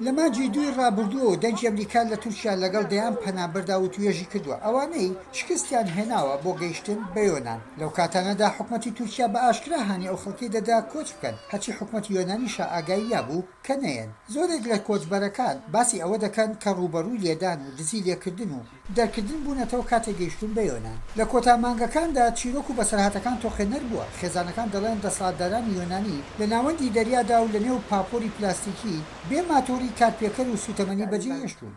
لە مانجی دوی ڕابردووە دەنگی ئەمریکا لە تورکیا لەگەڵ دەیان پەنابەردا و توێژی کردووە ئەوانەی شکستیان هێناوە بۆ گەیشتن بە یۆنان لەو کاتانەدا حکومەتی تورکیا بە ئاشکرا هانی ئەو خەڵکی دەدا کۆچ بکەن هەچی حکومەتی یۆنانیشە ئاگاییە بوو کە نەیەن زۆرێک لە کۆچبەرەکان باسی ئەوە دەکەن کە ڕوبەڕووی لێدان و دزی لێکردن و دەرکردن بوونەتەوە کاتێک گەیشتون بە یۆنان لە کۆتا مانگەکاندا چیرۆک و بەسەرهاتەکان تۆخێنەر بووە خێزانەکان دەڵێن دەسەڵاتدارانی یۆنانی لە ناوەندی دەریادا و لە نێو پاپۆری پلاستیکی بێ ماتۆری کارپێکەر و سوتەمەنی بەجێهێشتون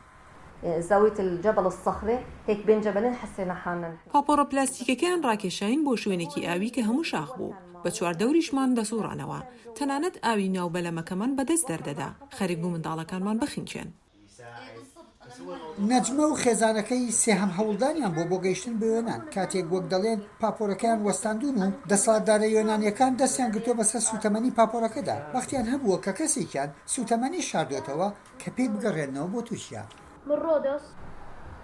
زاوية الجبل الصخري هيك بين جبلين حسينا حالنا پاپۆرە پلاستیکەکان ڕاکێشاین بۆ شوێنێکی ئاوی کە هەموو شاخ بوو بە چواردەوریشمان دەسوڕانەوە تەنانەت ئاوی ناو بەلەمەکەمان بەدەست دەردەدا خەریک بوو منداڵەکانمان بخینچێن نەجمە و خێزانەکەی سێهەم هەوڵدانیان بۆ گەیشتن بە یۆنان کاتێک وەک دەڵێن پاپۆرەکەیان وەستاندون و دەسەڵاتدارە یۆنانیەکان دەستیان گرتووە بەسەر سوتەمەنی پاپۆرەکەدا وەختیان هەبووە کە کەسێکیان سوتەمەنی شاردوێتەوە کە پێی بگەڕێنەوە بۆ تورکیا من رودوس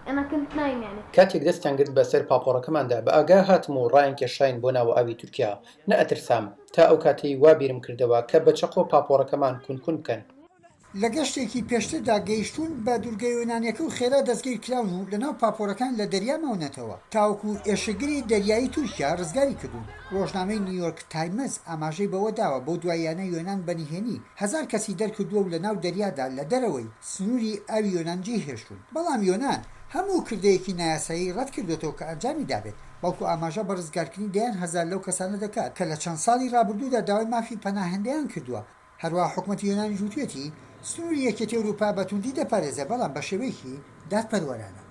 أنا كنت نايم يعني کاتێک دەستیان گرت بەسەر پاپۆرەکەماندا بە ئاگا هاتم و ڕایان کێشاین بۆ ناو ئاوی تورکیا نەئەترسام تا ئەو کاتەی وا بیرم کردەوە کە بە چەقۆ پاپۆرەکەمان کونکون بکەن لە گەشتێکی پێشتردا گەیشتون بە دوورگە یۆنانیەکە و خێرا دەستگیر کراون و لەناو پاپۆرەکان لە دەریا ماونەتەوە تاوەکو ئێشەگری دەریایی تورکیا ڕزگاری کردوون ڕۆژنامەی نیویۆرک تایمز ئاماژەی بەوە داوە بۆ دوایانە یۆنان بەنیهێنی 1000 کەسی دەرکردووە و لەناو دەریادا لە دەرەوەی سنووری ئاوی یۆنان جێهێشتون بەڵام یۆنان هەموو کردەیەکی نایاسایی ڕەت کردوێتەوە کە ئەنجامی دابێت بەڵکو ئاماژە بە ڕزگارکردنی دەیان هەزار لەو کەسانە دەکات کە لە چەند ساڵی ڕابردوودا داوای مافی پەناهەندەیان کردووە هەروەها حکومەتی یۆنانی ژووتێتی سنووری یەکێتی ئەوروپا بەتوندی دەپارێزە بەڵام بە شێوەیەکی دادپەروەرانە